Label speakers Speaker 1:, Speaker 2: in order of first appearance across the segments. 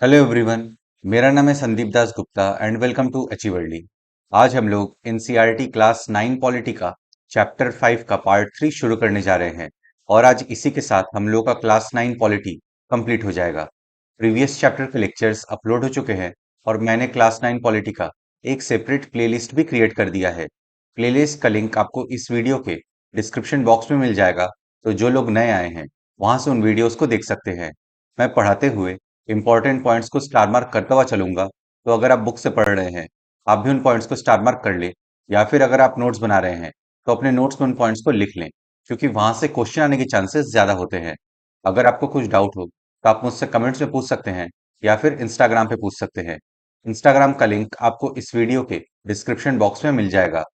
Speaker 1: Hello everyone. मेरा नाम है Sandeep Das Gupta and welcome to अचीवर्ली। आज हम लोग एनसीईआरटी क्लास 9 पॉलिटी का चैप्टर 5 का पार्ट 3 शुरू करने जा रहे हैं और आज इसी के साथ हम लोग का क्लास 9 पॉलिटी कंप्लीट हो जाएगा। प्रीवियस चैप्टर के लेक्चर्स अपलोड हो चुके हैं और मैंने क्लास 9 पॉलिटी का एक सेपरेट प्लेलिस्ट भी क्रिएट कर दिया है। प्लेलिस्ट का लिंक आपको इस वीडियो के डिस्क्रिप्शन बॉक्स में मिल जाएगा, तो जो लोग नए आए हैं वहां से उन वीडियोस को देख सकते हैं। मैं पढ़ाते हुए इंपॉर्टेंट पॉइंट्स को स्टार मार्क करता हुआ चलूंगा, तो अगर आप बुक से पढ़ रहे हैं आप भी उन पॉइंट्स को स्टार मार्क कर ले, या फिर अगर आप नोट्स बना रहे हैं तो अपने नोट्स में उन पॉइंट्स को लिख लें, क्योंकि वहां से क्वेश्चन आने के चांसेस ज्यादा होते हैं। अगर आपको कुछ डाउट हो तो आप मुझसे कमेंट्स में पूछ सकते हैं या फिर इंस्टाग्राम पे पूछ सकते हैं। इंस्टाग्राम का लिंक आपको इस वीडियो के डिस्क्रिप्शन बॉक्स में मिल जाएगा।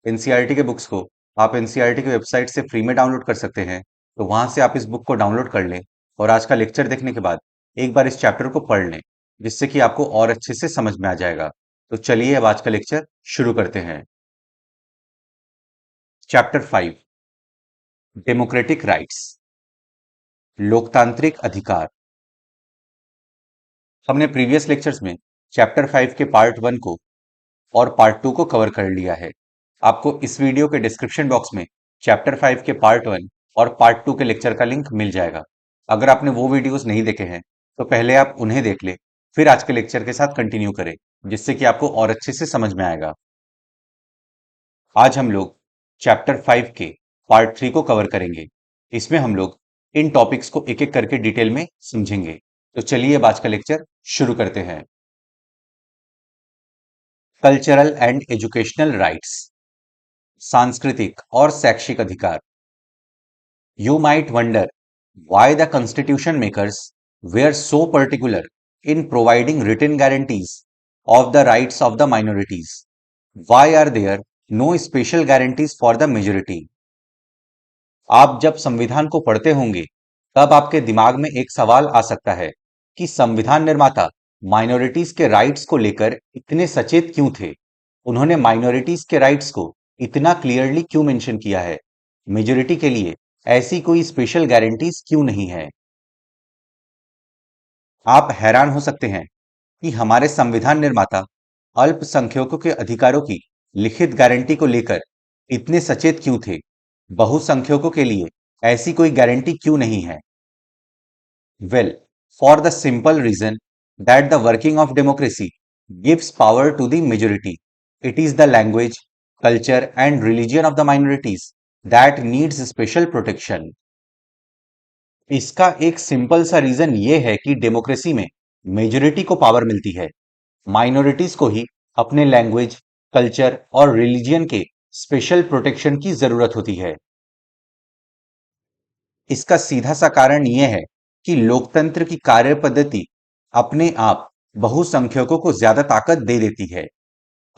Speaker 1: एनसीईआरटी के बुक्स को आप एनसीईआरटी की वेबसाइट से फ्री में डाउनलोड कर सकते हैं, तो वहां से आप इस बुक को डाउनलोड कर लें और आज का लेक्चर देखने के बाद एक बार इस चैप्टर को पढ़ लें, जिससे कि आपको और अच्छे से समझ में आ जाएगा। तो चलिए अब आज का लेक्चर शुरू करते हैं। चैप्टर 5, डेमोक्रेटिक राइट्स, लोकतांत्रिक अधिकार। हमने प्रीवियस लेक्चर्स में चैप्टर 5 के पार्ट 1 को और पार्ट 2 को कवर कर लिया है। आपको इस वीडियो के डिस्क्रिप्शन बॉक्स में चैप्टर 5 के पार्ट 1 और पार्ट 2 के लेक्चर का लिंक मिल जाएगा। अगर आपने वो वीडियोस नहीं देखे हैं तो पहले आप उन्हें देख ले, फिर आज के लेक्चर के साथ कंटिन्यू करें, जिससे कि आपको और अच्छे से समझ में आएगा। आज हम लोग चैप्टर 5 के पार्ट 3 को कवर करेंगे। इसमें हम लोग इन टॉपिक्स को एक एक करके डिटेल में समझेंगे। तो चलिए अब आज का लेक्चर शुरू करते हैं। कल्चरल एंड एजुकेशनल राइट्स, सांस्कृतिक और शैक्षिक अधिकार। You might wonder why the constitution makers were so particular in providing written guarantees of the rights of the minorities. Why are there no special guarantees for the majority? आप जब संविधान को पढ़ते होंगे तब आपके दिमाग में एक सवाल आ सकता है कि संविधान निर्माता माइनॉरिटीज के राइट्स को लेकर इतने सचेत क्यों थे। उन्होंने माइनॉरिटीज के राइट्स को इतना क्लियरली क्यों मेंशन किया है। मेजोरिटी के लिए ऐसी कोई स्पेशल गारंटीज क्यों नहीं है। आप हैरान हो सकते हैं कि हमारे संविधान निर्माता अल्पसंख्यकों के अधिकारों की लिखित गारंटी को लेकर इतने सचेत क्यों थे। बहुसंख्यकों के लिए ऐसी कोई गारंटी क्यों नहीं है। Well, for the simple reason that the working of democracy gives power to the majority. It is the language, culture and religion of the minorities that needs special protection. इसका एक सिंपल सा reason ये है कि democracy में majority को power मिलती है, माइनॉरिटीज को ही अपने लैंग्वेज, कल्चर और रिलीजियन के स्पेशल प्रोटेक्शन की जरूरत होती है। इसका सीधा सा कारण यह है कि लोकतंत्र की कार्य पद्धति अपने आप बहुसंख्यकों को ज्यादा ताकत दे देती है।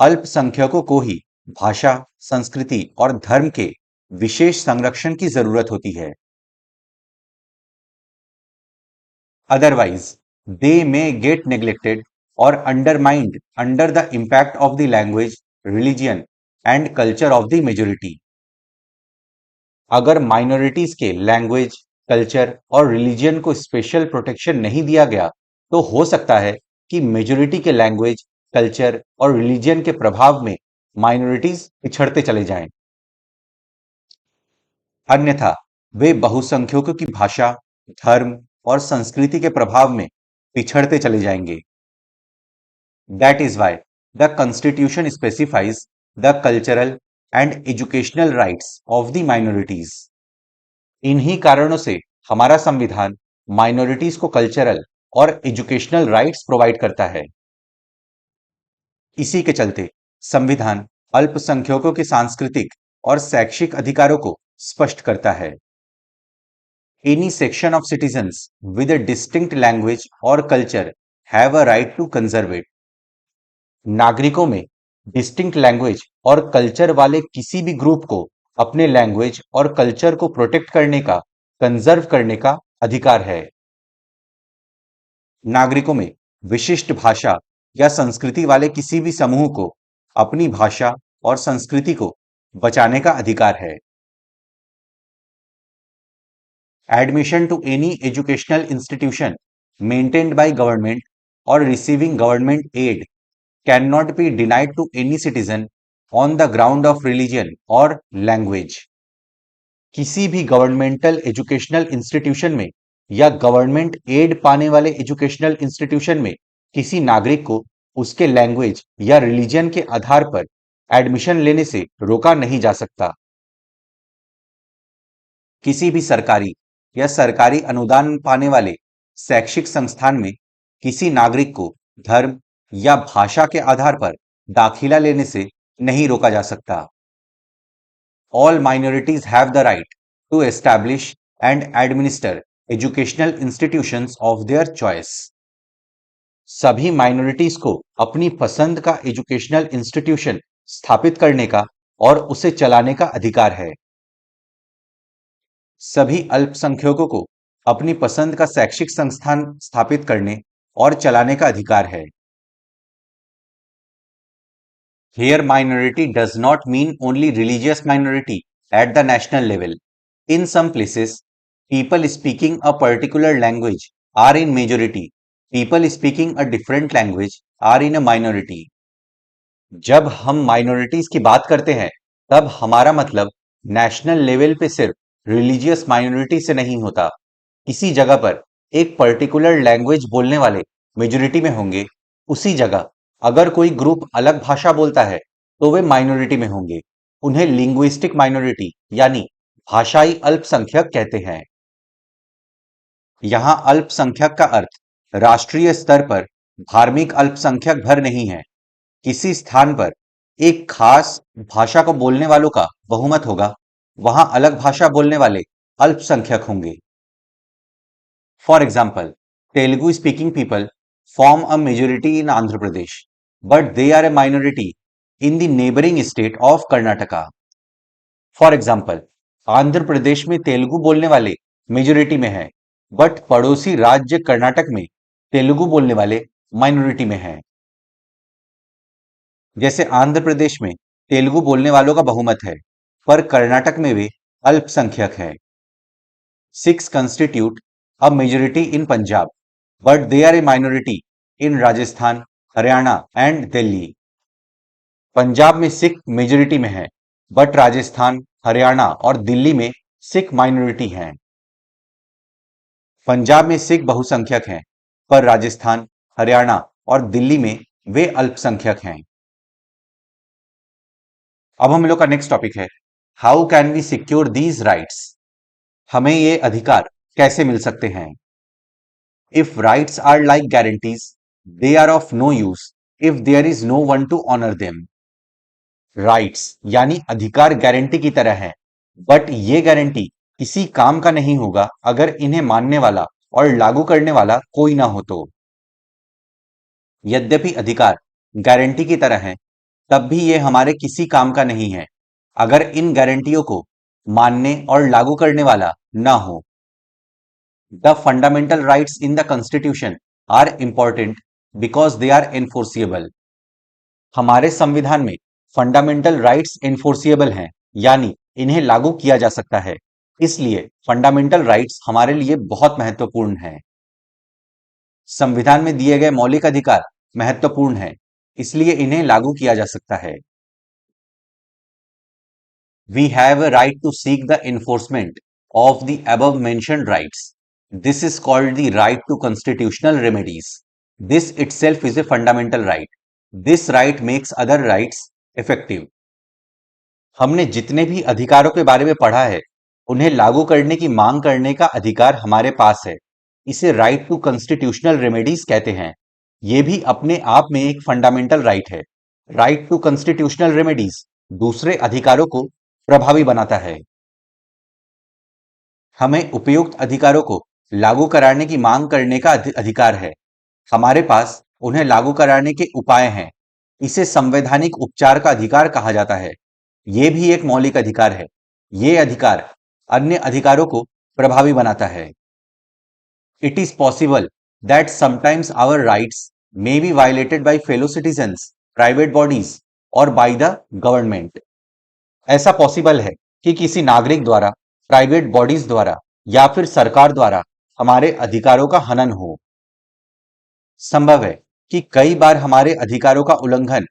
Speaker 1: अल्पसंख्यकों को ही भाषा, संस्कृति और धर्म के विशेष संरक्षण की जरूरत होती है। Otherwise, they may get neglected or undermined under the impact of the language, religion and culture of the majority. अगर माइनॉरिटीज के लैंग्वेज, कल्चर और रिलीजियन को स्पेशल प्रोटेक्शन नहीं दिया गया तो हो सकता है कि मेजोरिटी के लैंग्वेज, कल्चर और रिलीजियन के प्रभाव में माइनॉरिटीज पिछड़ते चले जाएं। अन्यथा वे बहुसंख्यकों की भाषा, धर्म और संस्कृति के प्रभाव में पिछड़ते चले जाएंगे। That is why the Constitution specifies the cultural and educational rights of the minorities. इन्हीं कारणों से हमारा संविधान माइनॉरिटीज को कल्चरल और एजुकेशनल राइट्स प्रोवाइड करता है। इसी के चलते संविधान अल्पसंख्यकों के सांस्कृतिक और शैक्षिक अधिकारों को स्पष्ट करता है। Any section of citizens with a distinct language or culture have a right to conserve it. नागरिकों में डिस्टिंक्ट लैंग्वेज और कल्चर वाले किसी भी ग्रुप को अपने लैंग्वेज और कल्चर को प्रोटेक्ट करने का, कंजर्व करने का अधिकार है। नागरिकों में विशिष्ट भाषा या संस्कृति वाले किसी भी समूह को अपनी भाषा और संस्कृति को बचाने का अधिकार है। Admission to any educational institution maintained by government or receiving government aid cannot be denied to any citizen on the ground of religion or language. किसी भी गवर्नमेंटल एजुकेशनल इंस्टीट्यूशन में या गवर्नमेंट एड पाने वाले एजुकेशनल इंस्टीट्यूशन में किसी नागरिक को उसके लैंग्वेज या रिलीजन के आधार पर एडमिशन लेने से रोका नहीं जा सकता। किसी भी सरकारी या सरकारी अनुदान पाने वाले शैक्षिक संस्थान में किसी नागरिक को धर्म या भाषा के आधार पर दाखिला लेने से नहीं रोका जा सकता। All minorities have the right to establish and administer educational institutions of their choice. सभी माइनॉरिटीज को अपनी पसंद का एजुकेशनल इंस्टीट्यूशन स्थापित करने का और उसे चलाने का अधिकार है। सभी अल्पसंख्यकों को अपनी पसंद का शैक्षिक संस्थान स्थापित करने और चलाने का अधिकार है। Here minority does not mean only religious minority at the national level. In some places, people speaking a particular language are in majority. People speaking a different language are in a minority. जब हम minorities की बात करते हैं तब हमारा मतलब national level पे सिर्फ रिलीजियस माइनॉरिटी से नहीं होता। किसी जगह पर एक पर्टिकुलर लैंग्वेज बोलने वाले मेजोरिटी में होंगे, उसी जगह अगर कोई ग्रुप अलग भाषा बोलता है तो वे माइनॉरिटी में होंगे। उन्हें लिंग्विस्टिक माइनॉरिटी यानी भाषाई अल्पसंख्यक कहते हैं। यहां अल्पसंख्यक का अर्थ राष्ट्रीय स्तर पर धार्मिक अल्पसंख्यक भर नहीं है। किसी स्थान पर एक खास भाषा को बोलने वालों का बहुमत होगा, वहां अलग भाषा बोलने वाले अल्पसंख्यक होंगे। For example, Telugu speaking people form a majority in Andhra Pradesh, but they are a minority in the neighboring state of Karnataka. For example, Andhra Pradesh में तेलुगु बोलने वाले मेजोरिटी में हैं, बट पड़ोसी राज्य कर्नाटक में तेलुगु बोलने वाले माइनॉरिटी में हैं। जैसे आंध्र प्रदेश में तेलुगु बोलने वालों का बहुमत है, पर कर्नाटक में वे अल्पसंख्यक हैं। Sikhs constitute a majority in Punjab, but they are a minority in Rajasthan, Haryana and Delhi. Punjab में सिख मेजोरिटी में है, बट राजस्थान, हरियाणा और दिल्ली में सिख माइनॉरिटी हैं। पंजाब में सिख बहुसंख्यक हैं, पर राजस्थान, हरियाणा और दिल्ली में वे अल्पसंख्यक हैं। अब हम लोग का नेक्स्ट टॉपिक है, how can we secure these rights. हमें ये अधिकार कैसे मिल सकते हैं। If rights are like guarantees, they are of no use if there is no one to honor them. Rights यानी अधिकार गारंटी की तरह है, बट ये गारंटी किसी काम का नहीं होगा अगर इन्हें मानने वाला और लागू करने वाला कोई ना हो तो। यद्यपि अधिकार गारंटी की तरह है, तब भी ये हमारे किसी काम का नहीं है अगर इन गारंटियों को मानने और लागू करने वाला ना हो। The fundamental rights in the Constitution are important because they are enforceable. हमारे संविधान में फंडामेंटल राइट्स एनफोर्सिएबल हैं, यानी इन्हें लागू किया जा सकता है। इसलिए फंडामेंटल राइट्स हमारे लिए बहुत महत्वपूर्ण हैं। संविधान में दिए गए मौलिक अधिकार महत्वपूर्ण हैं, इसलिए इन्हें लागू किया जा सकता है। We have a right to seek the enforcement of the above mentioned rights. This is called the right to constitutional remedies. This itself is a fundamental right. This right makes other rights effective. हमने जितने भी अधिकारों के बारे में पढ़ा है, उन्हें लागू करने की मांग करने का अधिकार हमारे पास है। इसे राइट टू कॉन्स्टिट्यूशनल रेमेडीज कहते हैं। यह भी अपने आप में एक फंडामेंटल राइट है। राइट टू कॉन्स्टिट्यूशनल रेमेडीज दूसरे अधिकारों को प्रभावी बनाता है। हमें उपयुक्त अधिकारों को लागू कराने की मांग करने का अधिकार है। हमारे पास उन्हें लागू कराने के उपाय हैं। इसे संवैधानिक उपचार का अधिकार कहा जाता है। यह भी एक मौलिक अधिकार है। यह अधिकार अन्य अधिकारों को प्रभावी बनाता है। It is possible that sometimes our rights may be violated by fellow citizens, private bodies और by the government. ऐसा पॉसिबल है कि किसी नागरिक द्वारा, प्राइवेट बॉडीज द्वारा या फिर सरकार द्वारा हमारे अधिकारों का हनन हो। संभव है कि कई बार हमारे अधिकारों का उल्लंघन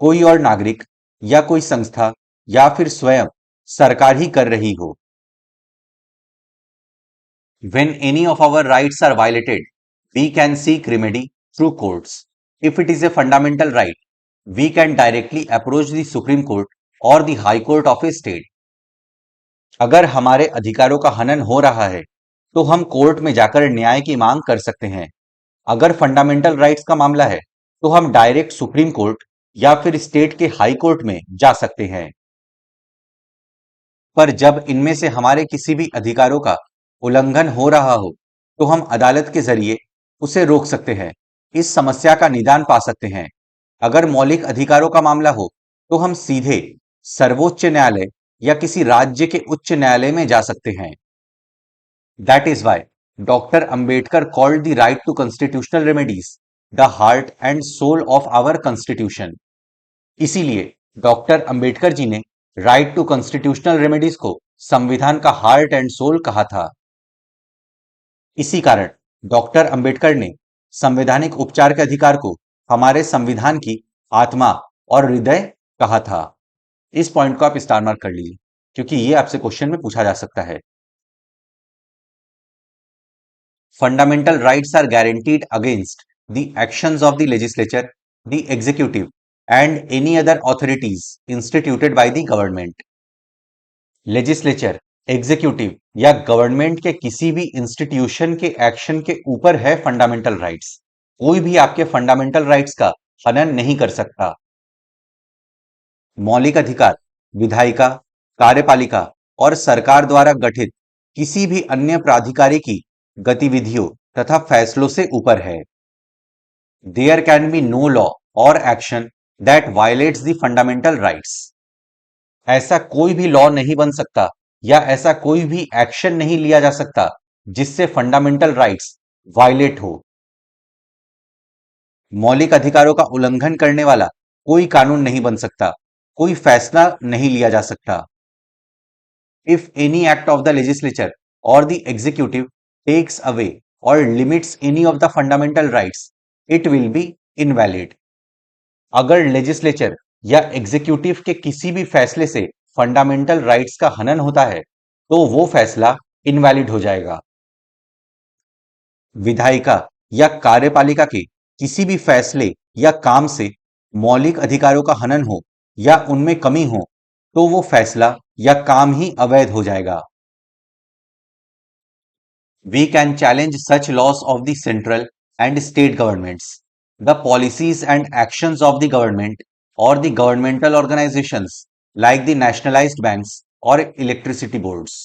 Speaker 1: कोई और नागरिक या कोई संस्था या फिर स्वयं सरकार ही कर रही हो। When any of our rights are violated, we can seek remedy through courts. If it is a fundamental right, we can directly approach the Supreme Court or the High Court of a state. अगर हमारे अधिकारों का हनन हो रहा है, तो हम कोर्ट में जाकर न्याय की मांग कर सकते हैं। अगर फंडामेंटल राइट्स का मामला है, तो हम डायरेक्ट सुप्रीम कोर्ट या फिर स्टेट के हाई कोर्ट में जा सकते हैं। पर जब इनमें से हमारे किसी भी अधिकारों का उल्लंघन हो रहा हो, तो हम अदालत के जरिए उसे रोक सकते हैं, इस समस्या का निदान पा सकते हैं। अगर मौलिक अधिकारों का मामला हो, तो हम सीधे सर्वोच्च न्यायालय या किसी राज्य के उच्च न्यायालय में जा सकते हैं। That is why doctor Ambedkar called the right to constitutional remedies the heart and soul of our constitution. इसीलिए डॉक्टर अंबेडकर जी ने राइट टू कॉन्स्टिट्यूशनल रेमेडीज को संविधान का हार्ट एंड सोल कहा था। इसी कारण डॉक्टर अंबेडकर ने संवैधानिक उपचार के अधिकार को हमारे संविधान की आत्मा और हृदय कहा था। इस पॉइंट को आप स्टार मार्क कर लीजिए, क्योंकि ये आपसे क्वेश्चन में पूछा जा सकता है। Fundamental rights are guaranteed against the actions of the legislature, the executive and any other authorities instituted by the government. Legislature, executive या गवर्नमेंट के किसी भी इंस्टीट्यूशन के एक्शन के ऊपर है फंडामेंटल राइट्स। कोई भी आपके फंडामेंटल राइट्स का हनन नहीं कर सकता। मौलिक अधिकार विधायिका, कार्यपालिका और सरकार द्वारा गठित किसी भी अन्य प्राधिकारी की गतिविधियों तथा फैसलों से ऊपर है। There can be no law or action that violates the fundamental rights. ऐसा कोई भी लॉ नहीं बन सकता या ऐसा कोई भी एक्शन नहीं लिया जा सकता जिससे फंडामेंटल राइट्स वायलेट हो। मौलिक अधिकारों का उल्लंघन करने वाला कोई कानून नहीं बन सकता, कोई फैसला नहीं लिया जा सकता। If any act of the legislature और द एग्जीक्यूटिव टेक्स अवे और limits any of the fundamental rights, it will be invalid. अगर लेजिस्लेचर या एग्जीक्यूटिव के किसी भी फैसले से फंडामेंटल राइट्स का हनन होता है, तो वो फैसला इनवैलिड हो जाएगा। विधायिका या कार्यपालिका के किसी भी फैसले या काम से मौलिक अधिकारों का हनन हो या उनमें कमी हो, तो वो फैसला या काम ही अवैध हो जाएगा। We can challenge such laws of the central and state governments, the policies and actions of the government or the governmental organizations like the nationalized banks or electricity boards.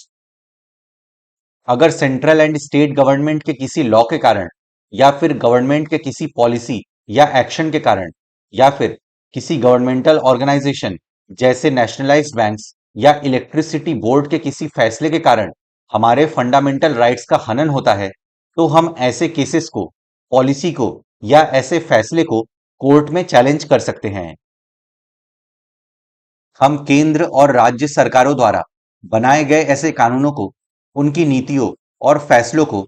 Speaker 1: अगर सेंट्रल एंड स्टेट गवर्नमेंट के किसी law के कारण या फिर government के किसी policy या एक्शन के कारण या फिर किसी गवर्नमेंटल ऑर्गेनाइजेशन जैसे नेशनलाइज्ड बैंक्स या इलेक्ट्रिसिटी बोर्ड के किसी फैसले के कारण हमारे फंडामेंटल राइट्स का हनन होता है, तो हम ऐसे केसेस को, पॉलिसी को या ऐसे फैसले को कोर्ट में चैलेंज कर सकते हैं। हम केंद्र और राज्य सरकारों द्वारा बनाए गए ऐसे कानूनों को, उनकी नीतियों और फैसलों को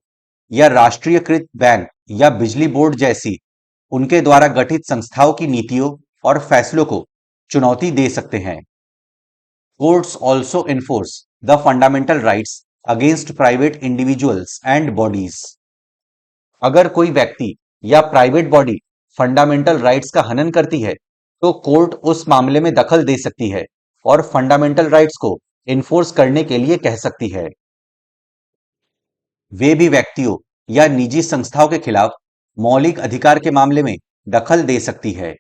Speaker 1: या राष्ट्रीयकृत बैंक या बिजली बोर्ड जैसी उनके द्वारा गठित संस्थाओं की नीतियों और फैसलों को चुनौती दे सकते हैं। Courts also enforce the fundamental rights against private individuals and bodies. अगर कोई व्यक्ति या प्राइवेट बॉडी फंडामेंटल राइट्स का हनन करती है, तो कोर्ट उस मामले में दखल दे सकती है और फंडामेंटल राइट्स को इन्फोर्स करने के लिए कह सकती है। वे भी व्यक्तियों या निजी संस्थाओं के खिलाफ मौलिक अधिकार के मामले में दखल दे सकती है।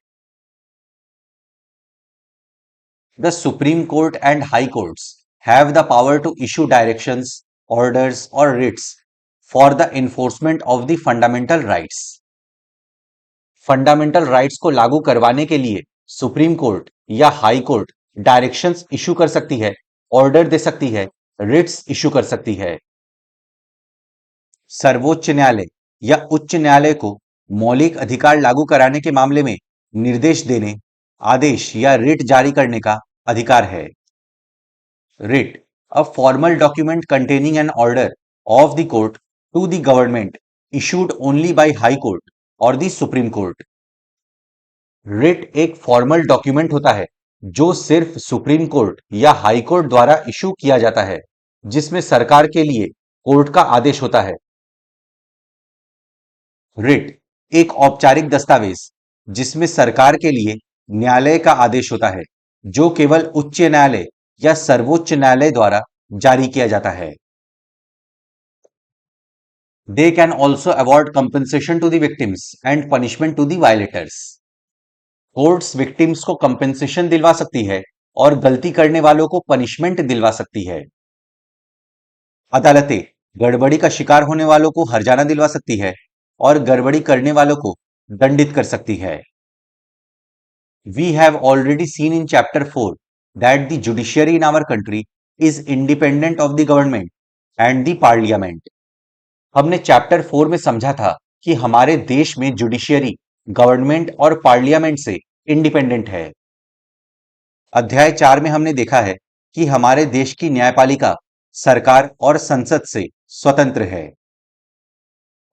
Speaker 1: The supreme court and high courts have the power to issue directions, orders or writs for the enforcement of the fundamental rights. Fundamental rights को लागू करवाने के लिए सुप्रीम कोर्ट या हाई कोर्ट डायरेक्शंस इशू कर सकती है, ऑर्डर दे सकती है, रिट्स इशू कर सकती है। सर्वोच्च न्यायालय या उच्च न्यायालय को मौलिक अधिकार लागू कराने के मामले में निर्देश देने, आदेश या रिट जारी करने का अधिकार है। Writ, a formal document containing an order of the court to the government issued only by High Court और दी सुप्रीम कोर्ट। रिट एक फॉर्मल डॉक्यूमेंट होता है जो सिर्फ सुप्रीम कोर्ट या हाई कोर्ट द्वारा इशू किया जाता है, जिसमें सरकार के लिए कोर्ट का आदेश होता है। रिट एक औपचारिक दस्तावेज जिसमें सरकार के लिए न्यायालय का आदेश होता है, जो केवल उच्च न्यायालय या सर्वोच्च न्यायालय द्वारा जारी किया जाता है। They can also award compensation to the victims and punishment to the violators. Courts victims को कंपेंसेशन दिलवा सकती है और गलती करने वालों को पनिशमेंट दिलवा सकती है। अदालतें गड़बड़ी का शिकार होने वालों को हर्जाना दिलवा सकती है और गड़बड़ी करने वालों को दंडित कर सकती है। We have already seen in chapter 4 that the judiciary in our country is independent of the government and the parliament. हमने चैप्टर 4 में समझा था कि हमारे देश में जुडिशियरी गवर्नमेंट और पार्लियामेंट से इंडिपेंडेंट है। अध्याय 4 में हमने देखा है कि हमारे देश की न्यायपालिका सरकार और संसद से स्वतंत्र है।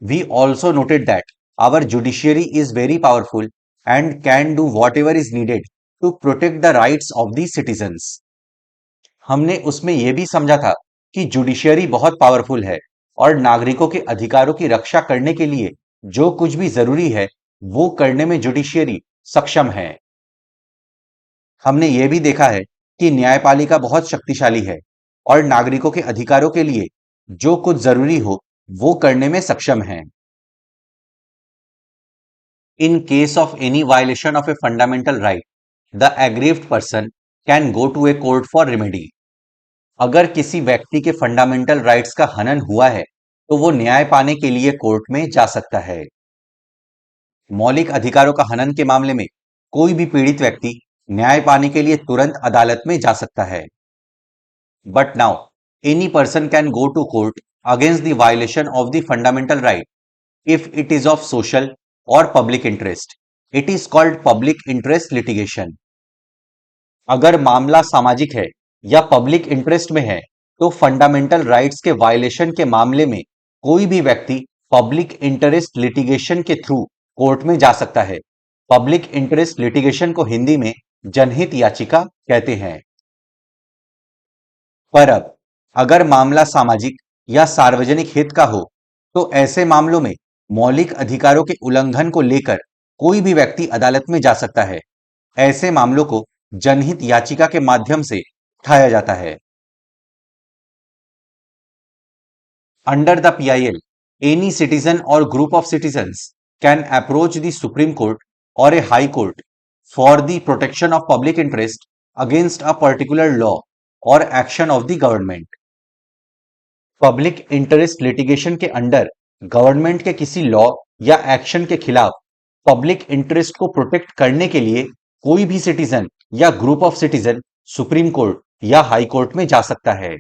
Speaker 1: We also noted that our judiciary is very powerful and can do whatever is needed to protect the rights of the citizens. हमने उसमें यह भी समझा था कि जुडिशियरी बहुत पावरफुल है और नागरिकों के अधिकारों की रक्षा करने के लिए जो कुछ भी जरूरी है वो करने में जुडिशियरी सक्षम है। हमने यह भी देखा है कि न्यायपालिका बहुत शक्तिशाली है और नागरिकों के अधिकारों के लिए जो कुछ जरूरी हो वो करने में सक्षम है। In case of any violation of a fundamental right, the aggrieved person can go to a court for remedy. अगर किसी व्यक्ति के फंडामेंटल राइट्स का हनन हुआ है तो वो न्याय पाने के लिए कोर्ट में जा सकता है। मौलिक अधिकारों का हनन के मामले में कोई भी पीड़ित व्यक्ति न्याय पाने के लिए तुरंत अदालत में जा सकता है। But now any person can go to court against the violation of the fundamental right if it is of social or public interest. It is called public interest litigation. अगर मामला सामाजिक है या पब्लिक इंटरेस्ट में है तो fundamental rights के violation के मामले में कोई भी व्यक्ति पब्लिक इंटरेस्ट लिटिगेशन के थ्रू कोर्ट में जा सकता है। पब्लिक इंटरेस्ट लिटिगेशन को हिंदी में जनहित याचिका कहते हैं। पर अब अगर मामला सामाजिक या सार्वजनिक हित का हो तो ऐसे मामलों में मौलिक अधिकारों के उल्लंघन को लेकर कोई भी व्यक्ति अदालत में जा सकता है। ऐसे मामलों को जनहित याचिका के माध्यम से उठाया जाता है। Under the PIL, any citizen or group of citizens can approach the supreme court or a high court for the protection of public interest against a particular law or action of the government. Public interest litigation के under government के किसी law या action के खिलाफ public interest को protect करने के लिए कोई भी सिटीजन या group of citizen supreme court या हाई कोर्ट में जा सकता है।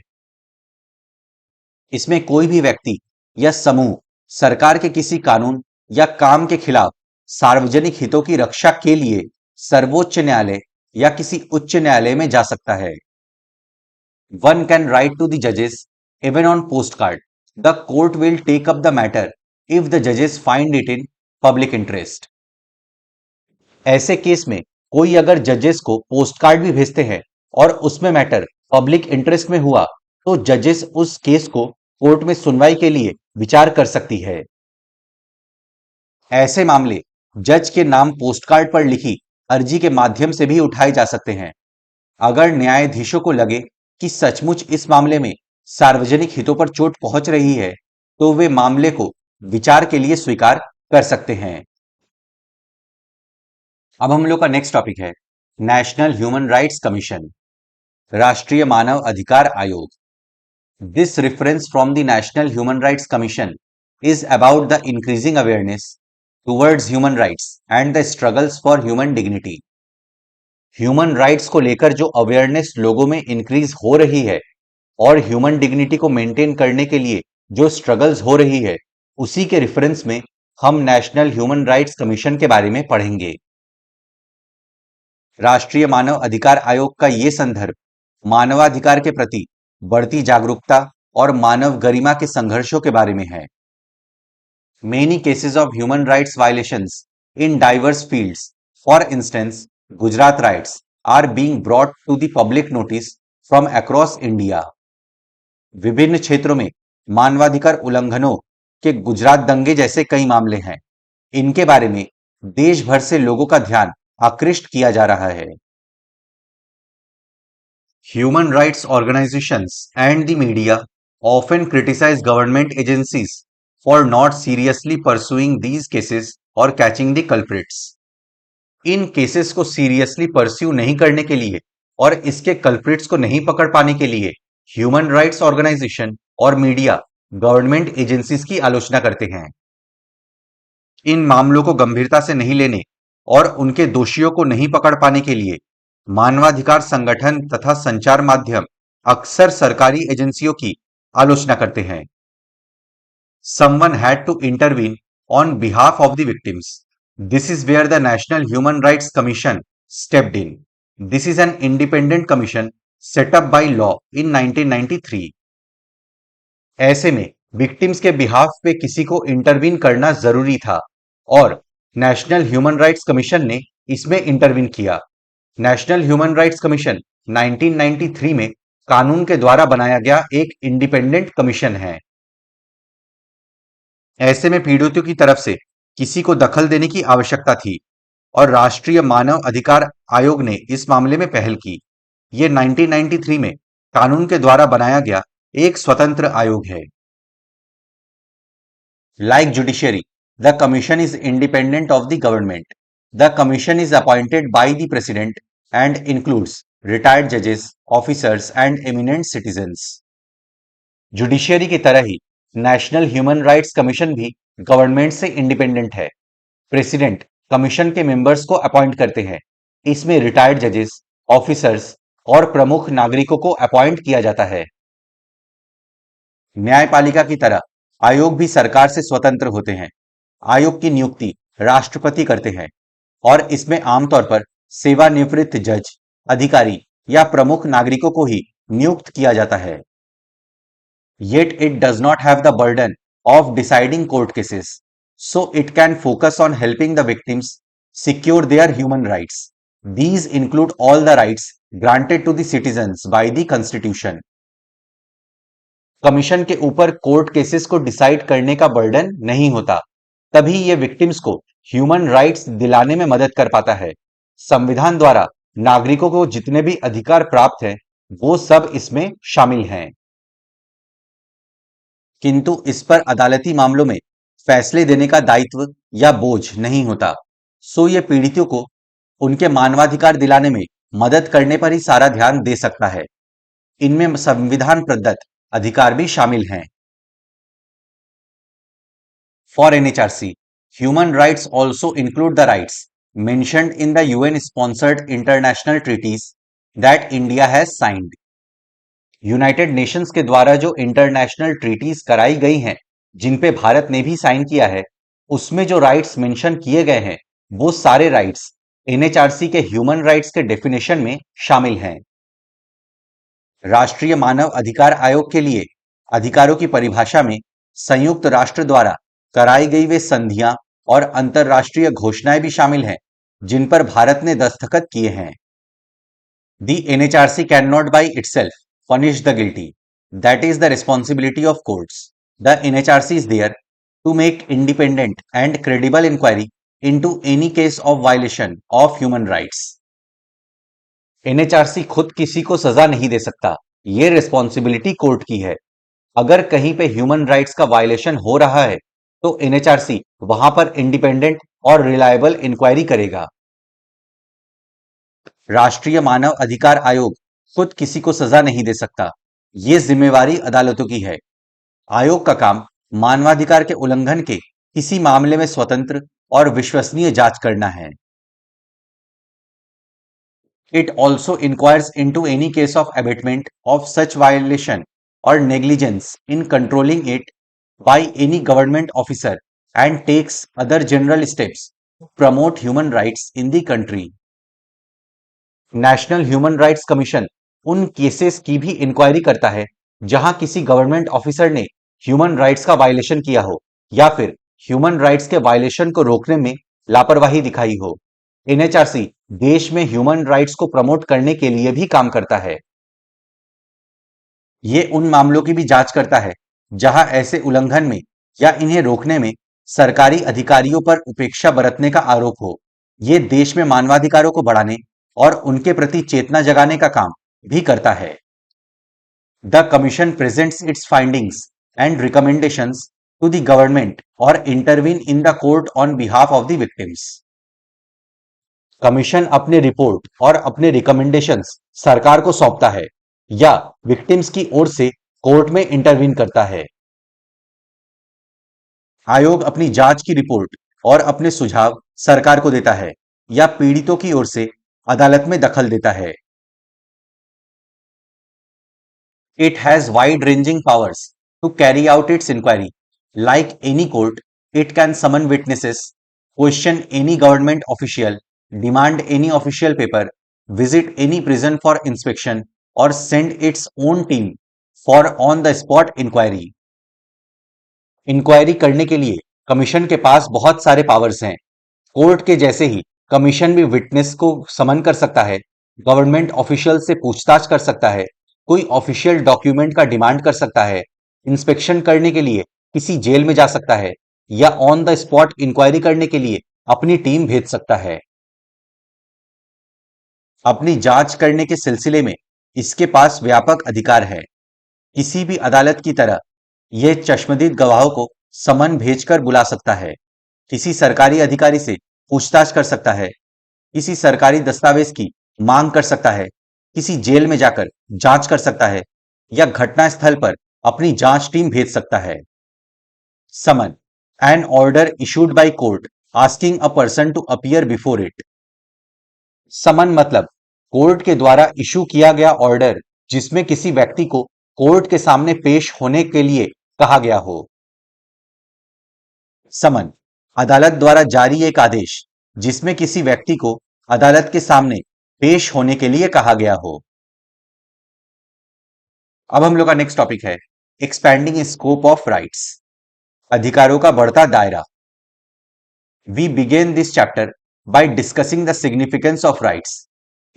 Speaker 1: इसमें कोई भी व्यक्ति या समूह सरकार के किसी कानून या काम के खिलाफ सार्वजनिक हितों की रक्षा के लिए सर्वोच्च न्यायालय या किसी उच्च न्यायालय में जा सकता है। One can write to the जजेस even on post card the court will take up the matter if the judges find it in public interest. ऐसे केस में कोई अगर जजेस को पोस्ट कार्ड भी भेजते हैं और उसमें मैटर पब्लिक इंटरेस्ट में हुआ तो जजेस उस केस को कोर्ट में सुनवाई के लिए विचार कर सकती है। ऐसे मामले जज के नाम पोस्ट कार्ड पर लिखी अर्जी के माध्यम से भी उठाए जा सकते हैं। अगर न्यायाधीशों को लगे कि सचमुच इस मामले में सार्वजनिक हितों पर चोट पहुंच रही है तो वे मामले को विचार के लिए स्वीकार कर सकते हैं। अब हम लोग का नेक्स्ट टॉपिक है नेशनल ह्यूमन राइट्स कमीशन, राष्ट्रीय मानव अधिकार आयोग। This reference from the national human rights commission is about the increasing awareness towards human rights and the struggles for human dignity. Human rights को लेकर जो अवेयरनेस लोगों में increase हो रही है और ह्यूमन डिग्निटी को मेंटेन करने के लिए जो स्ट्रगल्स हो रही है उसी के रेफरेंस में हम नेशनल ह्यूमन राइट्स कमीशन के बारे में पढ़ेंगे। राष्ट्रीय मानव अधिकार आयोग का ये संदर्भ मानवाधिकार के प्रति बढ़ती जागरूकता और मानव गरिमा के संघर्षों के बारे में है। many cases of human rights violations in diverse fields, for instance, Gujarat riots, are being brought to the public notice from across India. विभिन्न क्षेत्रों में मानवाधिकार उल्लंघनों के गुजरात दंगे जैसे कई मामले हैं। इनके बारे में देश भर से लोगों का ध्यान आकृष्ट किया जा रहा है। Human rights organizations and the media often criticize government agencies for not seriously pursuing these cases or catching the culprits. In cases को सीरियसली परस्यू नहीं करने के लिए और इसके कल्प्रिट्स को नहीं पकड़ पाने के लिए ह्यूमन राइट्स ऑर्गेनाइजेशन और मीडिया गवर्नमेंट एजेंसीज की आलोचना करते हैं। इन मामलों को गंभीरता से नहीं लेने और उनके दोषियों को नहीं पकड़ पाने के लिए मानवाधिकार संगठन तथा संचार माध्यम अक्सर सरकारी एजेंसियों की आलोचना करते हैं। Someone had to intervene on behalf of the victims. This is where the National Human Rights Commission stepped in. This is an independent commission set up by law in 1993. ऐसे में विक्टिम्स के बिहाफ पे किसी को intervene करना जरूरी था और नेशनल ह्यूमन राइट्स कमीशन ने इसमें इंटरवीन किया। नेशनल ह्यूमन राइट्स कमीशन 1993 में कानून के द्वारा बनाया गया एक इंडिपेंडेंट कमीशन है। ऐसे में पीड़ितों की तरफ से किसी को दखल देने की आवश्यकता थी और राष्ट्रीय मानव अधिकार आयोग ने इस मामले में पहल की। ये 1993 में कानून के द्वारा बनाया गया एक स्वतंत्र आयोग है। Like judiciary, the commission is independent of the government. The commission is appointed by the president and includes retired judges, officers and eminent citizens. Judiciary की तरह ही नेशनल ह्यूमन राइट्स कमीशन भी गवर्नमेंट से इंडिपेंडेंट है। President commission के members को appoint करते हैं। इसमें रिटायर्ड जजेस, ऑफिसर्स और प्रमुख नागरिकों को अपॉइंट किया जाता है। न्यायपालिका की तरह आयोग भी सरकार से स्वतंत्र होते हैं। आयोग की नियुक्ति राष्ट्रपति करते हैं और इसमें आमतौर पर सेवानिवृत्त जज, अधिकारी या प्रमुख नागरिकों को ही नियुक्त किया जाता है। Yet it does not have the burden of deciding court cases, so it can focus on helping the victims secure their human rights. These include all the rights granted to the citizens by the Constitution. Commission के ऊपर court cases को decide करने का burden नहीं होता, तभी ये victims को ह्यूमन राइट्स दिलाने में मदद कर पाता है। संविधान द्वारा नागरिकों को जितने भी अधिकार प्राप्त हैं, वो सब इसमें शामिल हैं। किंतु इस पर अदालती मामलों में फैसले देने का दायित्व या बोझ नहीं होता, सो ये पीड़ितों को उनके मानवाधिकार दिलाने में मदद करने पर ही सारा ध्यान दे सकता है। इनमें संविधान प्रदत्त अधिकार भी शामिल हैं। For NHRC, human rights also include the rights mentioned in the UN sponsored international treaties that India has signed. United Nations के द्वारा जो इंटरनेशनल ट्रीटीज कराई गई हैं, जिन पे भारत ने भी साइन किया है, उसमें जो राइट्स मेंशन किए गए हैं, वो सारे राइट्स एनएचआरसी के ह्यूमन राइट्स के डेफिनेशन में शामिल हैं। राष्ट्रीय मानव अधिकार आयोग के लिए अधिकारों की परिभाषा में संयुक्त राष्ट्र द्वारा कराई गई वे संधियां और अंतरराष्ट्रीय घोषणाएं भी शामिल हैं, जिन पर भारत ने दस्तखत किए हैं। The NHRC can not by itself punish the guilty. That is the responsibility of courts. The NHRC is there to make independent and credible inquiry into any case of violation of human rights. NHRC खुद किसी को सजा नहीं दे सकता, ये responsibility court की है। अगर कहीं पे ह्यूमन राइट्स का वायलेशन हो रहा है, तो NHRC वहां पर इंडिपेंडेंट और रिलायबल इंक्वायरी करेगा। राष्ट्रीय मानव अधिकार आयोग खुद किसी को सजा नहीं दे सकता, ये जिम्मेवारी अदालतों की है। आयोग का काम मानवाधिकार के उल्लंघन के किसी मामले में स्वतंत्र और विश्वसनीय जांच करना है। It also inquires into any case of abetment of such violation or negligence in controlling it by any government officer and takes other general steps to promote human rights in the country. National human rights commission उन cases की भी inquiry करता है जहां किसी government officer ने human rights का violation किया हो या फिर ह्यूमन राइट्स के वायलेशन को रोकने में लापरवाही दिखाई हो। एनएचआरसी देश में ह्यूमन राइट्स को प्रमोट करने के लिए भी काम करता है। ये उन मामलों की भी जांच करता है जहां ऐसे उल्लंघन में या इन्हें रोकने में सरकारी अधिकारियों पर उपेक्षा बरतने का आरोप हो। ये देश में मानवाधिकारों को बढ़ाने और उनके प्रति चेतना जगाने का काम भी करता है। The commission presents its findings and recommendations to the government or intervene in the court on behalf of the victims. Commission अपने रिपोर्ट और अपने रिकमेंडेशंस सरकार को सौंपता है या विक्टिम्स की ओर से कोर्ट में इंटरवीन करता है। आयोग अपनी जांच की रिपोर्ट और अपने सुझाव सरकार को देता है या पीड़ितों की ओर से अदालत में दखल देता है। It has wide-ranging powers to carry out its inquiry. Like any court, it can summon witnesses, question any government official, demand any official paper, visit any prison for inspection, or send its own team for on-the-spot inquiry. Inquiry करने के लिए commission के पास बहुत सारे powers हैं। Court के जैसे ही commission भी विटनेस को समन कर सकता है, गवर्नमेंट ऑफिशियल से पूछताछ कर सकता है, कोई ऑफिशियल डॉक्यूमेंट का डिमांड कर सकता है, इंस्पेक्शन करने के लिए किसी जेल में जा सकता है या ऑन द स्पॉट इंक्वायरी करने के लिए अपनी टीम भेज सकता है। अपनी जांच करने के सिलसिले में इसके पास व्यापक अधिकार है। किसी भी अदालत की तरह यह चश्मदीद गवाहों को समन भेजकर बुला सकता है, किसी सरकारी अधिकारी से पूछताछ कर सकता है, किसी सरकारी दस्तावेज की मांग कर सकता है, किसी जेल में जाकर जांच कर सकता है या घटना स्थल पर अपनी जांच टीम भेज सकता है। Summon, an order issued by court asking a person to appear before it. Summon मतलब कोर्ट के द्वारा इशू किया गया ऑर्डर जिसमें किसी व्यक्ति को कोर्ट के सामने पेश होने के लिए कहा गया हो। समन, अदालत द्वारा जारी एक आदेश जिसमें किसी व्यक्ति को अदालत के सामने पेश होने के लिए कहा गया हो। अब हम लोग का नेक्स्ट टॉपिक है एक्सपैंडिंग स्कोप ऑफ राइट्स, अधिकारों का बढ़ता दायरा। We begin this chapter by discussing the significance of rights.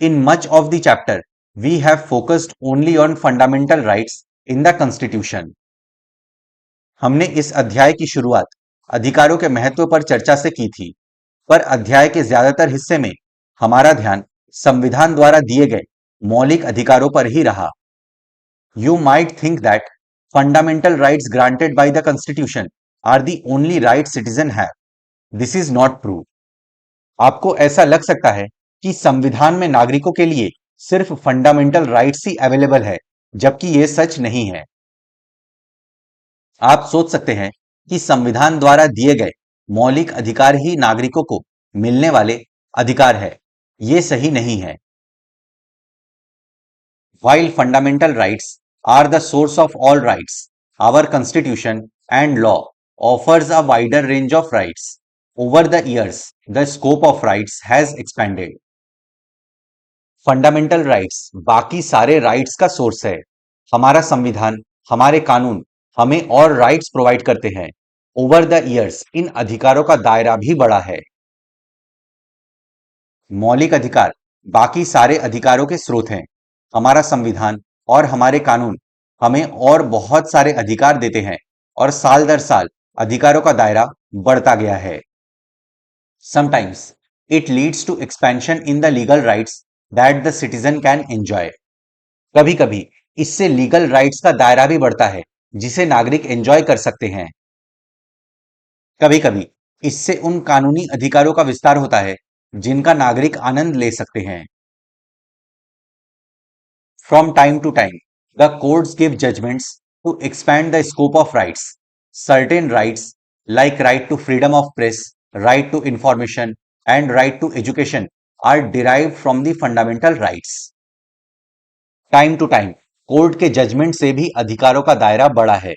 Speaker 1: In much of the chapter, we have focused only on fundamental rights in the Constitution. हमने इस अध्याय की शुरुआत अधिकारों के महत्व पर चर्चा से की थी, पर अध्याय के ज्यादातर हिस्से में हमारा ध्यान संविधान द्वारा दिए गए मौलिक अधिकारों पर ही रहा। You might think that fundamental rights granted by the Constitution are the only rights citizens have. This is not true. आपको ऐसा लग सकता है कि संविधान में नागरिकों के लिए सिर्फ फंडामेंटल राइट्स ही अवेलेबल है, जबकि यह सच नहीं है। आप सोच सकते हैं कि संविधान द्वारा दिए गए मौलिक अधिकार ही नागरिकों को मिलने वाले अधिकार है। यह सही नहीं है। While fundamental rights are the source of all rights, our Constitution and law offers a wider range of rights. Over the years, the scope of rights has expanded. Fundamental rights बाकी सारे राइट्स का source है। हमारा संविधान, हमारे कानून हमें और राइट्स प्रोवाइड करते हैं। ओवर द ईयर्स इन अधिकारों का दायरा भी बढ़ा है। मौलिक अधिकार बाकी सारे अधिकारों के स्रोत हैं। हमारा संविधान और हमारे कानून हमें और बहुत सारे अधिकार देते हैं और साल दर साल अधिकारों का दायरा बढ़ता गया है। Sometimes it leads to expansion in the legal rights that the citizen can enjoy. कभी-कभी इससे लीगल राइट्स का दायरा भी बढ़ता है जिसे नागरिक एंजॉय कर सकते हैं। कभी-कभी इससे उन कानूनी अधिकारों का विस्तार होता है जिनका नागरिक आनंद ले सकते हैं। From time to time, the courts give judgments to expand the scope of rights. Certain rights, like right to freedom of press, right to information and right to education are derived from the fundamental rights. Time to time court के judgement से भी अधिकारों का दायरा बढ़ा है।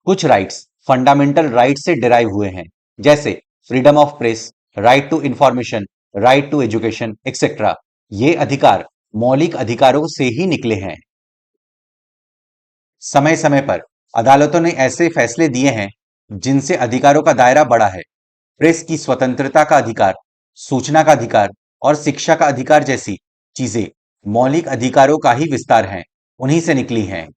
Speaker 1: कुछ rights fundamental rights से डिराइव हुए हैं, जैसे freedom of press, right to information, right to education etcetera. ये अधिकार मौलिक अधिकारों से ही निकले हैं। समय समय पर अदालतों ने ऐसे फैसले दिए हैं जिनसे अधिकारों का दायरा बढ़ा है। प्रेस की स्वतंत्रता का अधिकार, सूचना का अधिकार और शिक्षा का अधिकार जैसी चीजें मौलिक अधिकारों का ही विस्तार हैं, उन्हीं से निकली हैं।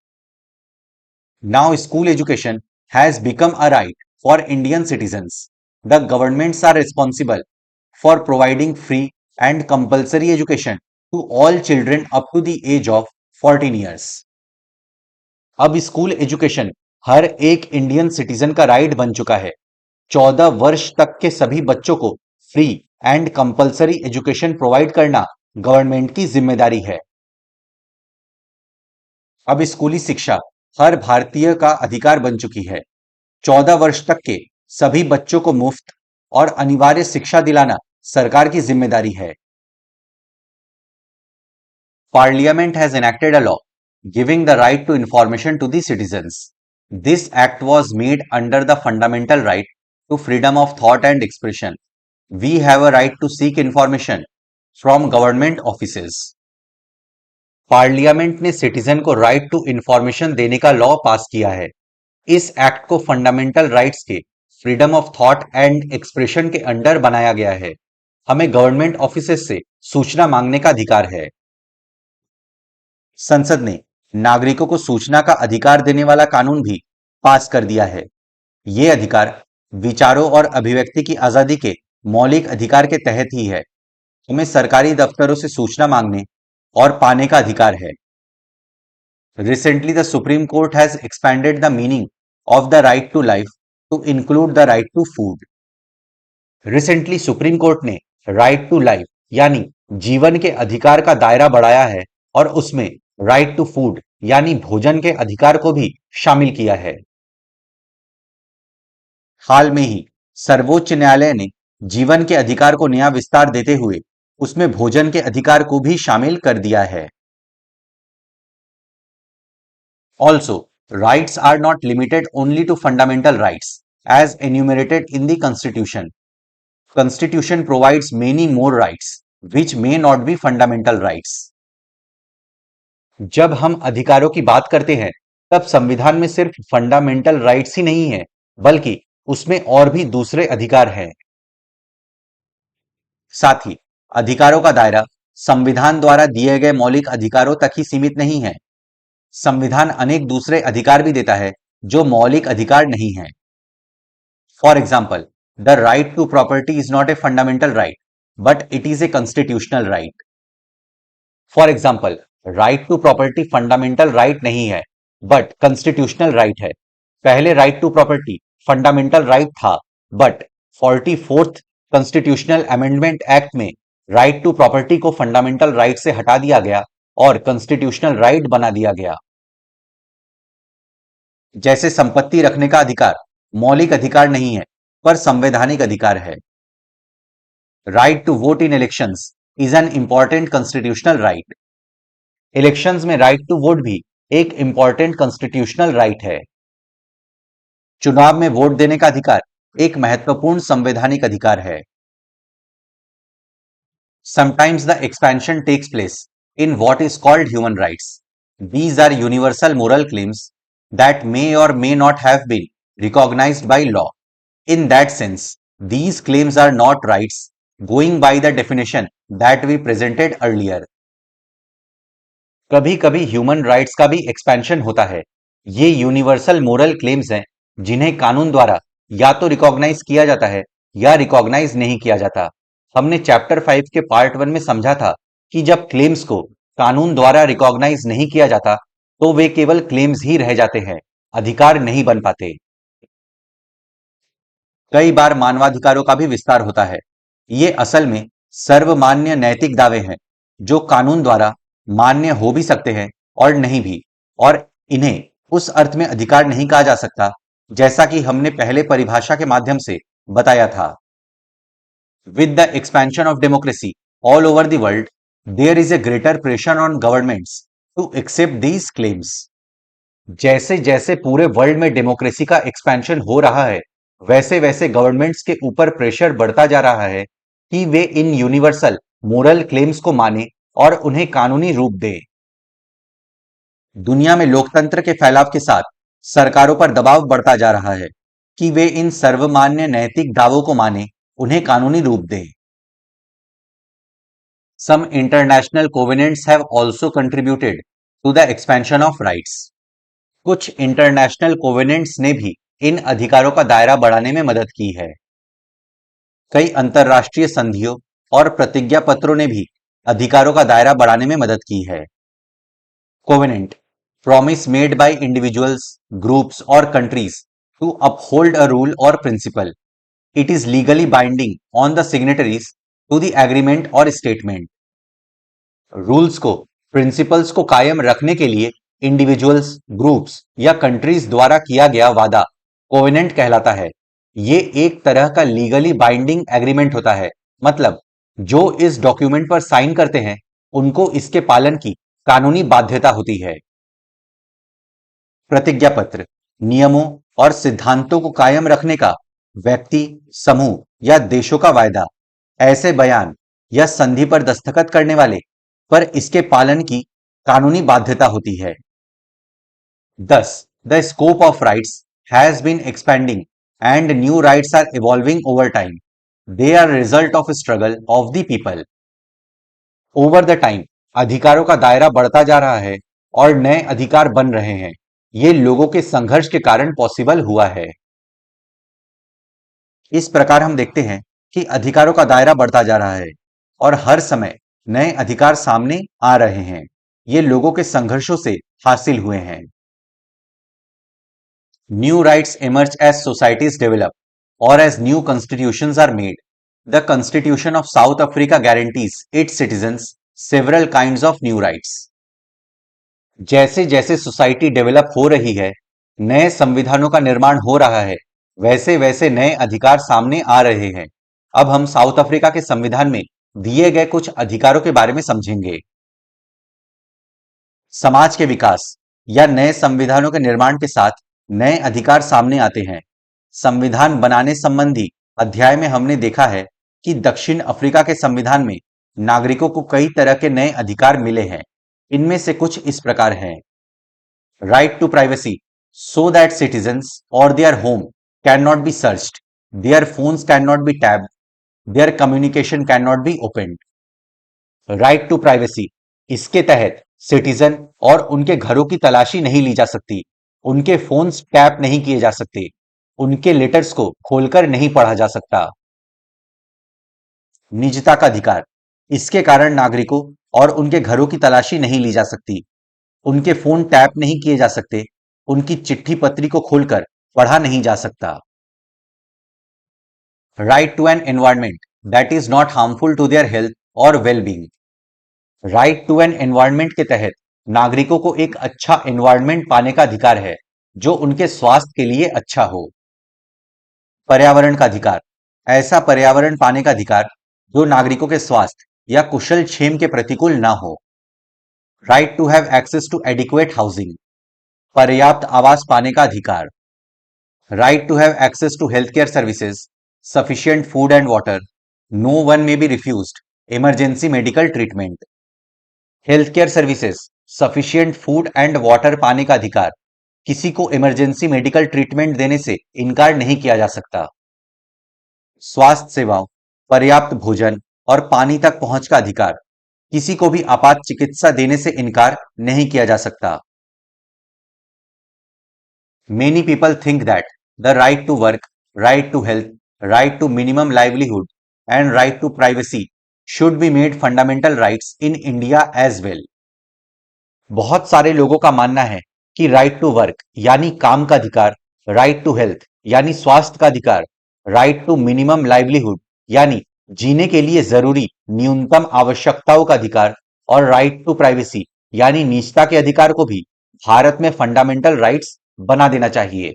Speaker 1: Now school education has become a right for Indian citizens. The governments are responsible for providing free and compulsory education to all children up to the age of 14 years. अब स्कूल एजुकेशन हर एक Indian citizen का right बन चुका है। 14 वर्ष तक के सभी बच्चों को free and compulsory education provide करना गवर्नमेंट की जिम्मेदारी है। अब स्कूली शिक्षा हर भारतीय का अधिकार बन चुकी है। 14 वर्ष तक के सभी बच्चों को मुफ्त और अनिवार्य शिक्षा दिलाना सरकार की जिम्मेदारी है। Parliament has enacted a law giving the right to information to the citizens. This act was made under the fundamental right to freedom of thought and expression. We have a right to seek information from government offices. Parliament ने citizen को right to information देने का law पास किया है। इस act को fundamental rights के freedom of thought and expression के अंडर बनाया गया है। हमें गवर्नमेंट ऑफिसेस से सूचना मांगने का अधिकार है। संसद ने नागरिकों को सूचना का अधिकार देने वाला कानून भी पास कर दिया है। ये अधिकार विचारों और अभिव्यक्ति की आजादी के मौलिक अधिकार के तहत ही है। हमें सरकारी दफ्तरों से सूचना मांगने और पाने का अधिकार है। Recently, the Supreme Court has expanded the meaning of the right to life to include the right to food. Recently, supreme court ने राइट टू लाइफ यानी जीवन के अधिकार का दायरा बढ़ाया है और उसमें राइट टू फूड यानी भोजन के अधिकार को भी शामिल किया है। हाल में ही सर्वोच्च न्यायालय ने जीवन के अधिकार को नया विस्तार देते हुए उसमें भोजन के अधिकार को भी शामिल कर दिया है। Also, rights are not limited only to fundamental rights as enumerated in the Constitution. Constitution provides many more rights which may not be fundamental rights. जब हम अधिकारों की बात करते हैं तब संविधान में सिर्फ फंडामेंटल राइट्स ही नहीं है बल्कि उसमें और भी दूसरे अधिकार हैं। साथ ही अधिकारों का दायरा संविधान द्वारा दिए गए मौलिक अधिकारों तक ही सीमित नहीं है। संविधान अनेक दूसरे अधिकार भी देता है जो मौलिक अधिकार नहीं है। For example, the right to property is not a fundamental right but it is a constitutional right. For example, right to property fundamental right नहीं है बट कॉन्स्टिट्यूशनल राइट है। पहले right to property fundamental right था but 44th constitutional amendment act में right to property को fundamental right से हटा दिया गया और कॉन्स्टिट्यूशनल राइट बना दिया गया। जैसे संपत्ति रखने का अधिकार मौलिक अधिकार नहीं है पर संवैधानिक अधिकार है। Right to vote in elections is an important constitutional right. Elections में राइट टू वोट भी एक इंपॉर्टेंट कॉन्स्टिट्यूशनल राइट है। चुनाव में वोट देने का अधिकार एक महत्वपूर्ण संवैधानिक अधिकार है। Sometimes the expansion takes place in what is called human rights. These are universal moral claims that may or may not have been recognized by law. In that sense, these claims are not rights going by the definition that we presented earlier. कभी कभी human rights का भी expansion होता है। ये universal moral claims हैं जिन्हें कानून द्वारा या तो रिकॉग्नाइज किया जाता है या रिकॉग्नाइज नहीं किया जाता। हमने चैप्टर 5 के पार्ट 1 में समझा था कि जब क्लेम्स को कानून द्वारा रिकॉग्नाइज नहीं किया जाता तो वे केवल क्लेम्स ही रह जाते हैं, अधिकार नहीं बन पाते। कई बार मानवाधिकारों का भी विस्तार होता है। ये असल में सर्वमान्य नैतिक दावे हैं जो कानून द्वारा मान्य हो भी सकते हैं और नहीं भी, और इन्हें उस अर्थ में अधिकार नहीं कहा जा सकता जैसा कि हमने पहले परिभाषा के माध्यम से बताया था। With the expansion of democracy all over the world, there is a greater pressure on governments to accept these claims. जैसे जैसे पूरे वर्ल्ड में डेमोक्रेसी का एक्सपेंशन हो रहा है वैसे वैसे गवर्नमेंट्स के ऊपर प्रेशर बढ़ता जा रहा है कि वे इन यूनिवर्सल मोरल क्लेम्स को माने और उन्हें कानूनी रूप दें। दुनिया में लोकतंत्र के फैलाव के साथ सरकारों पर दबाव बढ़ता जा रहा है। कि वे इन सर्वमान्य नैतिक दावों को माने, उन्हें कानूनी रूप दें। Some international covenants have also contributed to the expansion of rights. कुछ इंटरनेशनल कोवेनेंट्स ने भी इन अधिकारों का दायरा बढ़ाने में मदद की है। कई अंतरराष्ट्रीय संधियों और प्रतिज्ञा पत्रों ने भी अधिकारों का दायरा बढ़ाने में मदद की है। Covenant, promise made by individuals, groups or countries to uphold a rule or principle. It is legally binding on the signatories to the agreement or statement. Rules को, प्रिंसिपल्स को कायम रखने के लिए इंडिविजुअल्स, ग्रुप्स या कंट्रीज द्वारा किया गया वादा कोवेनेंट कहलाता है। ये एक तरह का लीगली बाइंडिंग एग्रीमेंट होता है, मतलब जो इस डॉक्यूमेंट पर साइन करते हैं उनको इसके पालन की कानूनी बाध्यता होती है। प्रतिज्ञा पत्र, नियमों और सिद्धांतों को कायम रखने का व्यक्ति, समूह या देशों का वायदा। ऐसे बयान या संधि पर दस्तखत करने वाले पर इसके पालन की कानूनी बाध्यता होती है। 10. The scope of rights has been expanding and new rights are evolving over time. They are a result of struggle of the people. Over the time, अधिकारों का दायरा बढ़ता जा रहा है और नए अधिकार बन रहे हैं। ये लोगों के संघर्ष के कारण पॉसिबल हुआ है। इस प्रकार हम देखते हैं कि अधिकारों का दायरा बढ़ता जा रहा है और हर समय नए अधिकार सामने आ रहे हैं। ये लोगों के संघर्षों से हासिल हुए हैं। New rights emerge as societies develop or as new constitutions are made. The Constitution of South Africa guarantees its citizens several kinds of new rights. जैसे जैसे सोसाइटी डेवलप हो रही है, नए संविधानों का निर्माण हो रहा है, वैसे वैसे नए अधिकार सामने आ रहे हैं। अब हम साउथ अफ्रीका के संविधान में दिए गए कुछ अधिकारों के बारे में समझेंगे। समाज के विकास या नए संविधानों के निर्माण के साथ नए अधिकार सामने आते हैं। संविधान बनाने संबंधी अध्याय में हमने देखा है कि दक्षिण अफ्रीका के संविधान में नागरिकों को कई तरह के नए अधिकार मिले हैं। इनमें से कुछ इस प्रकार हैं। Right to privacy, so that citizens or their home can not be searched, their phones can not be tapped, their communication can not be opened. Right to privacy, इसके तहत सिटीजन और उनके घरों की तलाशी नहीं ली जा सकती, उनके फोन्स टैप नहीं किए जा सकते, उनके लेटर्स को खोलकर नहीं पढ़ा जा सकता। निजता का अधिकार, इसके कारण नागरिकों और उनके घरों की तलाशी नहीं ली जा सकती, उनके फोन टैप नहीं किए जा सकते, उनकी चिट्ठी पत्री को खोलकर पढ़ा नहीं जा सकता। Right to an environment that is not harmful to their health or wellbeing. Right to an environment के तहत नागरिकों को एक अच्छा एनवायरमेंट पाने का अधिकार है जो उनके स्वास्थ्य के लिए अच्छा हो। पर्यावरण का अधिकार, ऐसा पर्यावरण पाने का अधिकार जो नागरिकों के स्वास्थ्य या कुशल क्षेम के प्रतिकूल ना हो। Right to have access to adequate housing, पर्याप्त आवास पाने का अधिकार। Right to have access to health care services, sufficient food and water, no one may be refused emergency medical treatment. Health care services, sufficient food and water पाने का अधिकार, किसी को इमरजेंसी मेडिकल ट्रीटमेंट देने से इनकार नहीं किया जा सकता। स्वास्थ्य सेवाओं, पर्याप्त भोजन और पानी तक पहुंच का अधिकार, किसी को भी आपात चिकित्सा देने से इनकार नहीं किया जा सकता। Many people think that the right to work, right to health, right to minimum livelihood and right to privacy should be made fundamental rights in India as well. बहुत सारे लोगों का मानना है कि राइट टू वर्क यानी काम का अधिकार, राइट टू हेल्थ यानी स्वास्थ्य का अधिकार, राइट टू मिनिमम लाइवलीहुड यानी जीने के लिए जरूरी न्यूनतम आवश्यकताओं का अधिकार और राइट टू प्राइवेसी यानी निजता के अधिकार को भी भारत में फंडामेंटल राइट्स बना देना चाहिए।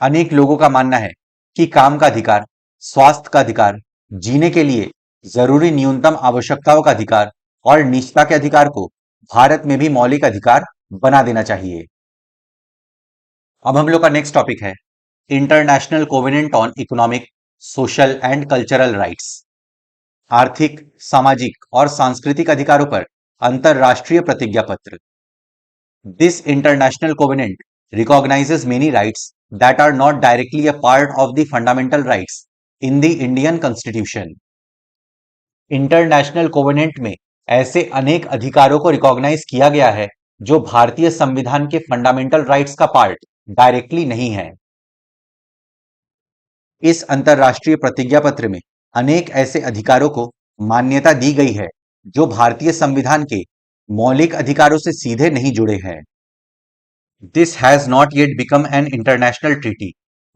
Speaker 1: अनेक लोगों का मानना है कि काम का अधिकार, स्वास्थ्य का अधिकार, जीने के लिए जरूरी न्यूनतम आवश्यकताओं का अधिकार और निजता के अधिकार को भारत में भी मौलिक अधिकार बना देना चाहिए। अब हम लोग का नेक्स्ट टॉपिक है international covenant on economic, social and cultural rights. आर्थिक, सामाजिक और सांस्कृतिक अधिकारों पर अंतरराष्ट्रीय प्रतिज्ञा पत्र। This international covenant recognizes many rights that are not directly a part of the fundamental rights in the Indian Constitution. International covenant में ऐसे अनेक अधिकारों को रिकॉग्नाइज किया गया है जो भारतीय संविधान के फंडामेंटल राइट्स का पार्ट डायरेक्टली नहीं है। इस अंतरराष्ट्रीय प्रतिज्ञा पत्र में अनेक ऐसे अधिकारों को मान्यता दी गई है जो भारतीय संविधान के मौलिक अधिकारों से सीधे नहीं जुड़े हैं। This has not yet become an international treaty,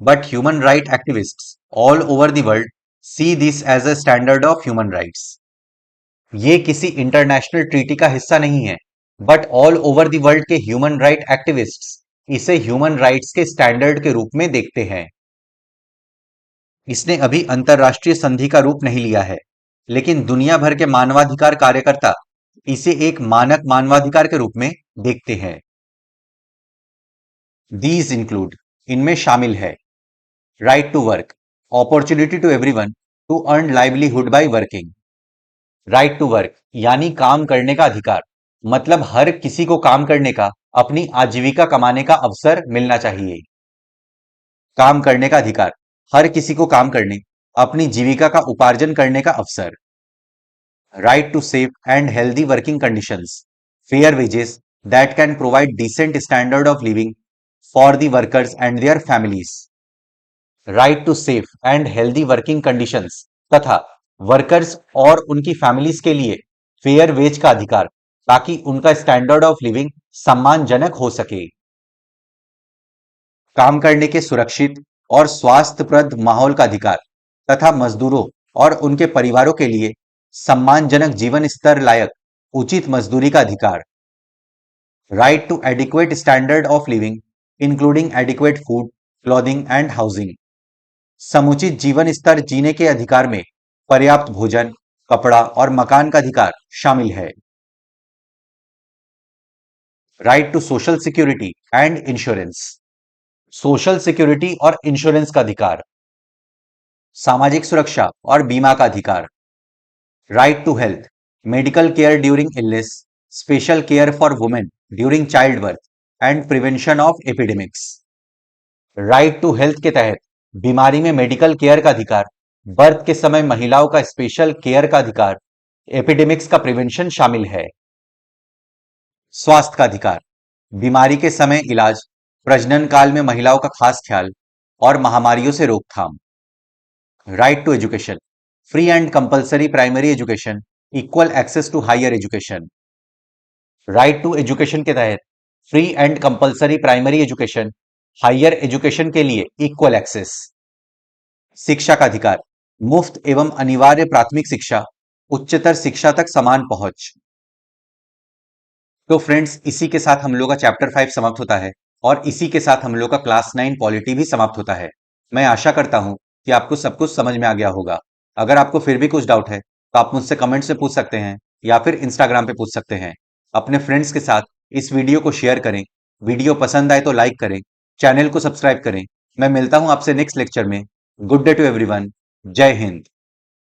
Speaker 1: but human rights activists all over the world see this as a standard of human rights. ये किसी इंटरनेशनल ट्रीटी का हिस्सा नहीं है, but all over the world के human right activists इसे human rights के standard के रूप में देखते हैं। इसने अभी अंतरराष्ट्रीय संधि का रूप नहीं लिया है, लेकिन दुनिया भर के मानवाधिकार कार्यकर्ता इसे एक मानक मानवाधिकार के रूप में देखते हैं। दीज इंक्लूड, इनमें शामिल है right to work, opportunity to everyone to earn livelihood by working. Right to work यानी काम करने का अधिकार, मतलब हर किसी को काम करने का, अपनी आजीविका कमाने का अवसर मिलना चाहिए। काम करने का अधिकार, हर किसी को काम करने, अपनी जीविका का उपार्जन करने का अवसर। Right to safe and healthy working conditions, fair wages that can provide decent standard of living for the workers and their families. Right to safe and healthy working conditions तथा वर्कर्स और उनकी फैमिलीज के लिए fair veg का अधिकार, ताकि उनका standard of living सम्मानजनक हो सके। काम करने के सुरक्षित और स्वास्थ्यप्रद माहौल का अधिकार तथा मजदूरों और उनके परिवारों के लिए सम्मानजनक जीवन स्तर लायक उचित मजदूरी का अधिकार। Right to adequate standard of living including adequate food, clothing and housing. समुचित जीवन स्तर जीने के अधिकार में पर्याप्त भोजन, कपड़ा और मकान का अधिकार शामिल है। Right to social security and insurance, social security और इंश्योरेंस का अधिकार। सामाजिक सुरक्षा और बीमा का अधिकार। Right to health, medical care during illness, special care for women during child birth and prevention of epidemics. Right to health के तहत बीमारी में मेडिकल केयर का अधिकार, बर्थ के समय महिलाओं का स्पेशल केयर का अधिकार, एपिडेमिक्स का प्रिवेंशन शामिल है। स्वास्थ्य का अधिकार, बीमारी के समय इलाज, प्रजनन काल में महिलाओं का खास ख्याल और महामारियों से रोकथाम। Right to education, free and compulsory primary education, equal access to higher education. Right to education के तहत free and compulsory primary education, higher education के लिए इक्वल एक्सेस। शिक्षा का अधिकार, मुफ्त एवं अनिवार्य प्राथमिक शिक्षा, उच्चतर शिक्षा तक समान पहुंच। तो फ्रेंड्स, इसी के साथ हम लोग का चैप्टर 5 समाप्त होता है और इसी के साथ हम लोग का क्लास 9 पॉलिटी भी समाप्त होता है। मैं आशा करता हूं कि आपको सब कुछ समझ में आ गया होगा। अगर आपको फिर भी कुछ डाउट है तो आप मुझसे कमेंट से पूछ सकते हैं या फिर इंस्टाग्राम पे पूछ सकते हैं। अपने फ्रेंड्स के साथ इस वीडियो को शेयर करें। वीडियो पसंद आए तो लाइक करें, चैनल को सब्सक्राइब करें। मैं मिलता हूं आपसे नेक्स्ट लेक्चर में। Good day to everyone. जय हिंद।